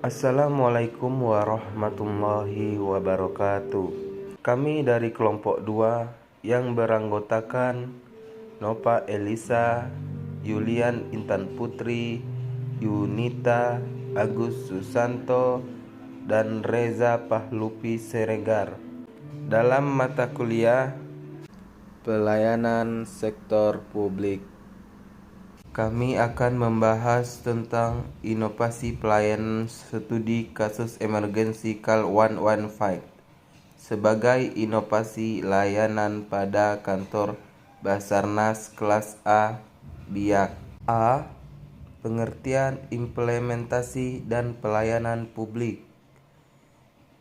Assalamualaikum warahmatullahi wabarakatuh. Kami dari kelompok 2 yang beranggotakan Nova Elisa, Yulian Intan Putri, Yunita Agus Susanto, dan Reza Pahlupi Siregar dalam mata kuliah Pelayanan Sektor Publik. Kami akan membahas tentang inovasi pelayanan studi kasus emergensi KAL 115 sebagai inovasi layanan pada kantor Basarnas kelas A Biak. A. Pengertian implementasi dan pelayanan publik.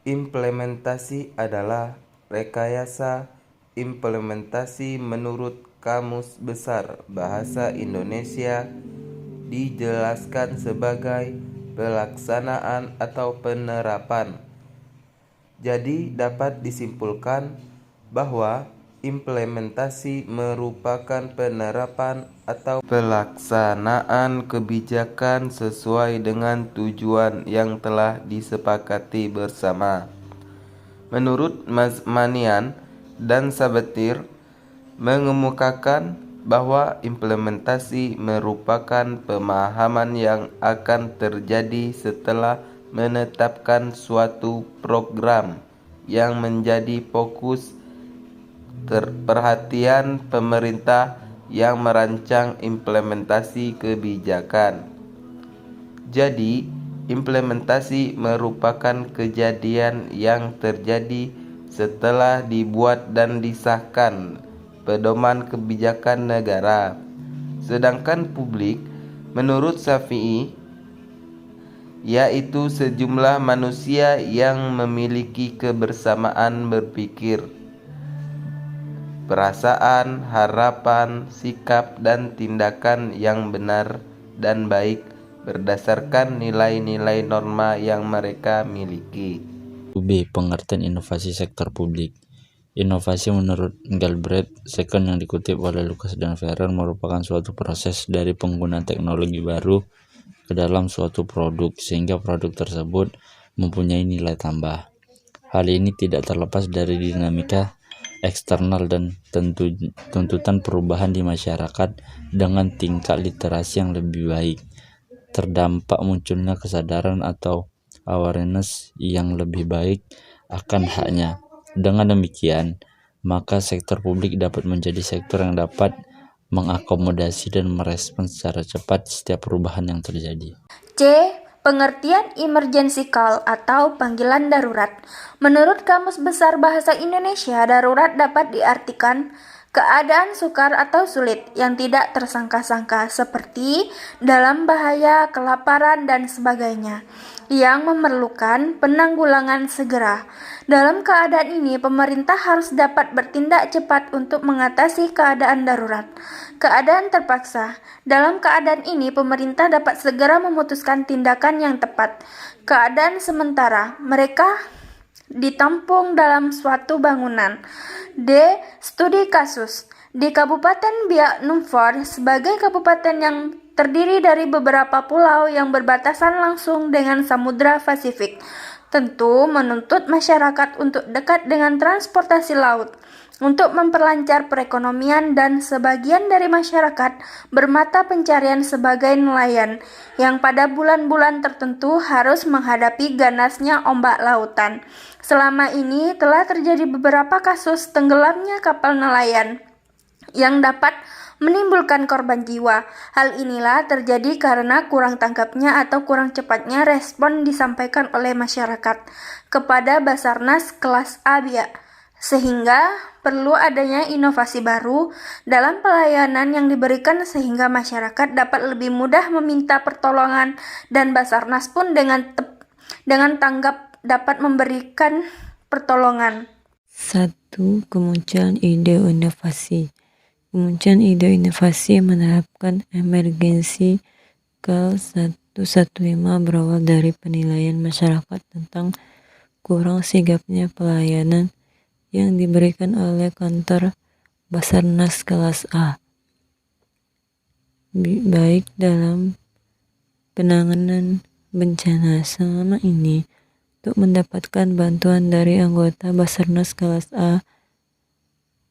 Implementasi adalah rekayasa implementasi menurut Kamus Besar Bahasa Indonesia, dijelaskan sebagai pelaksanaan atau penerapan. Jadi dapat disimpulkan bahwa implementasi merupakan penerapan atau pelaksanaan kebijakan sesuai dengan tujuan yang telah disepakati bersama. Menurut Mazmanian dan Sabatir mengemukakan bahwa implementasi merupakan pemahaman yang akan terjadi setelah menetapkan suatu program yang menjadi fokus perhatian pemerintah yang merancang implementasi kebijakan. Jadi, implementasi merupakan kejadian yang terjadi setelah dibuat dan disahkan pedoman kebijakan negara. Sedangkan publik, menurut Syafi'i, yaitu sejumlah manusia yang memiliki kebersamaan berpikir, perasaan, harapan, sikap, dan tindakan yang benar dan baik berdasarkan nilai-nilai norma yang mereka miliki. B. Pengertian inovasi sektor publik. Inovasi menurut Galbraith II yang dikutip oleh Lucas dan Ferrer merupakan suatu proses dari penggunaan teknologi baru ke dalam suatu produk sehingga produk tersebut mempunyai nilai tambah. Hal ini tidak terlepas dari dinamika eksternal dan tuntutan perubahan di masyarakat dengan tingkat literasi yang lebih baik. Terdampak munculnya kesadaran atau awareness yang lebih baik akan haknya. Dengan demikian, maka sektor publik dapat menjadi sektor yang dapat mengakomodasi dan merespons secara cepat setiap perubahan yang terjadi. C. Pengertian emergency call atau panggilan darurat. Menurut Kamus Besar Bahasa Indonesia, darurat dapat diartikan keadaan sukar atau sulit yang tidak tersangka-sangka seperti dalam bahaya, kelaparan, dan sebagainya yang memerlukan penanggulangan segera. Dalam keadaan ini, pemerintah harus dapat bertindak cepat untuk mengatasi keadaan darurat. Keadaan terpaksa. Dalam keadaan ini, pemerintah dapat segera memutuskan tindakan yang tepat. Keadaan sementara. Mereka ditampung dalam suatu bangunan. D. Studi kasus. Di Kabupaten Biak Numfor, sebagai kabupaten yang terdiri dari beberapa pulau yang berbatasan langsung dengan Samudra Pasifik, tentu menuntut masyarakat untuk dekat dengan transportasi laut untuk memperlancar perekonomian, dan sebagian dari masyarakat bermata pencarian sebagai nelayan yang pada bulan-bulan tertentu harus menghadapi ganasnya ombak lautan. Selama ini telah terjadi beberapa kasus tenggelamnya kapal nelayan yang dapat menimbulkan korban jiwa. Hal inilah terjadi karena kurang tangkapnya atau kurang cepatnya respon disampaikan oleh masyarakat kepada Basarnas kelas A Biak, sehingga perlu adanya inovasi baru dalam pelayanan yang diberikan sehingga masyarakat dapat lebih mudah meminta pertolongan dan Basarnas pun dengan tanggap dapat memberikan pertolongan. 1. Kemunculan ide inovasi. Kemunculan ide inovasi menerapkan emergensi KAL 115 berawal dari penilaian masyarakat tentang kurang sigapnya pelayanan yang diberikan oleh kantor Basarnas kelas A, baik dalam penanganan bencana selama ini untuk mendapatkan bantuan dari anggota Basarnas kelas A,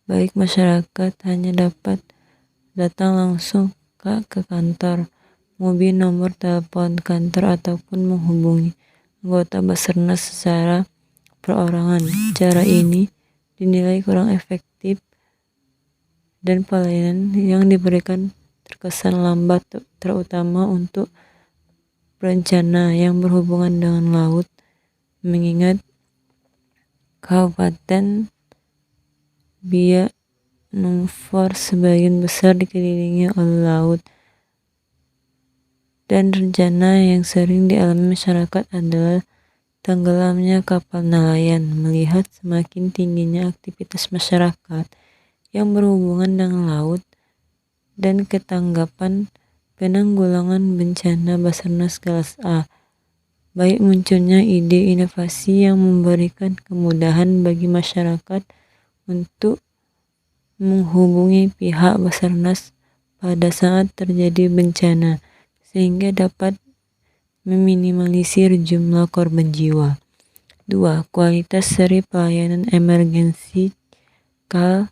baik masyarakat hanya dapat datang langsung ke kantor, mobil nomor telepon kantor ataupun menghubungi anggota Basarnas secara perorangan. Cara ini dinilai kurang efektif dan pelayanan yang diberikan terkesan lambat, terutama untuk berencana yang berhubungan dengan laut, mengingat Kabupaten Biak Numfor sebagian besar dikelilingi oleh laut, dan rencana yang sering dialami masyarakat adalah tenggelamnya kapal nelayan. Melihat semakin tingginya aktivitas masyarakat yang berhubungan dengan laut dan ketanggapan penanggulangan bencana Basarnas kelas A, baik munculnya ide inovasi yang memberikan kemudahan bagi masyarakat untuk menghubungi pihak Basarnas pada saat terjadi bencana, sehingga dapat meminimalisir jumlah korban jiwa. 2. Kualitas seri pelayanan emergensi KAL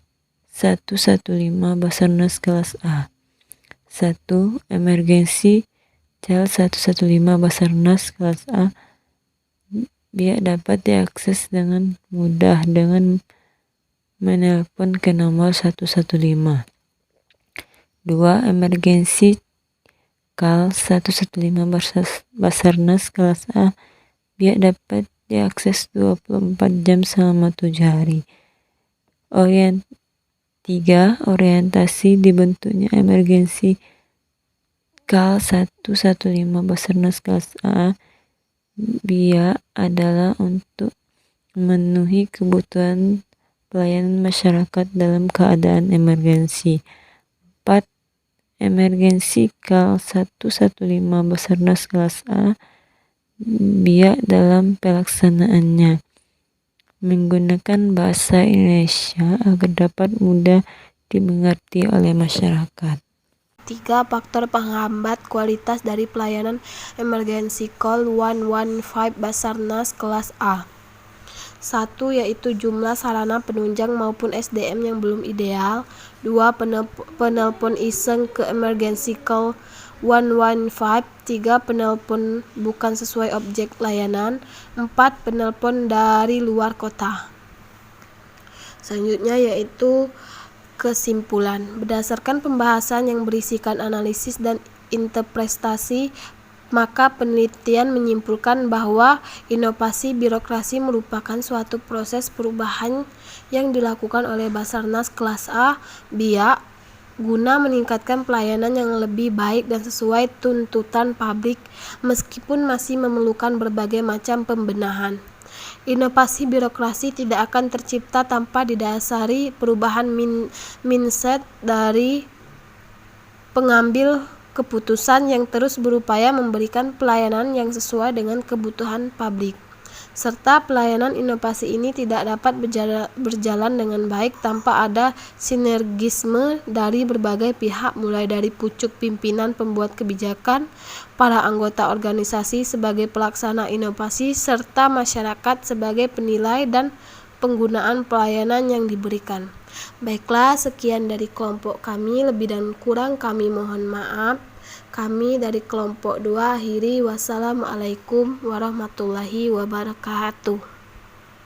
115 Basarnas kelas A. 1. Emergensi KAL 115 Basarnas kelas A Biak dapat diakses dengan mudah dengan menelpon ke nomor 115. 2. Emergensi KAL 115 Basarnas kelas A Biak dapat diakses 24 jam selama 7 hari. 3. Orientasi dibentuknya emergensi KAL 115 Basarnas kelas A Biak adalah untuk memenuhi kebutuhan pelayanan masyarakat dalam keadaan emergensi. 4. Emergensi KAL 115 Basarnas kelas A Biak dalam pelaksanaannya menggunakan bahasa Indonesia agar dapat mudah dimengerti oleh masyarakat. 3. Faktor penghambat kualitas dari pelayanan emergency call 115 Basarnas kelas A. 1. Yaitu jumlah sarana penunjang maupun SDM yang belum ideal. 2. Penelpon iseng ke emergency call 115. 3. Penelpon bukan sesuai objek layanan. 4. Penelpon dari luar kota. Selanjutnya yaitu kesimpulan. Berdasarkan pembahasan yang berisikan analisis dan interpretasi, maka penelitian menyimpulkan bahwa inovasi birokrasi merupakan suatu proses perubahan yang dilakukan oleh Basarnas kelas A Biak guna meningkatkan pelayanan yang lebih baik dan sesuai tuntutan publik, meskipun masih memerlukan berbagai macam pembenahan. Inovasi birokrasi tidak akan tercipta tanpa didasari perubahan mindset dari pengambil keputusan yang terus berupaya memberikan pelayanan yang sesuai dengan kebutuhan publik. Serta pelayanan inovasi ini tidak dapat berjalan dengan baik tanpa ada sinergisme dari berbagai pihak, mulai dari pucuk pimpinan pembuat kebijakan, para anggota organisasi sebagai pelaksana inovasi, serta masyarakat sebagai penilai dan penggunaan pelayanan yang diberikan. Baiklah, sekian dari kelompok kami, lebih dan kurang kami mohon maaf. Kami dari kelompok 2 akhiri. Wassalamualaikum warahmatullahi wabarakatuh.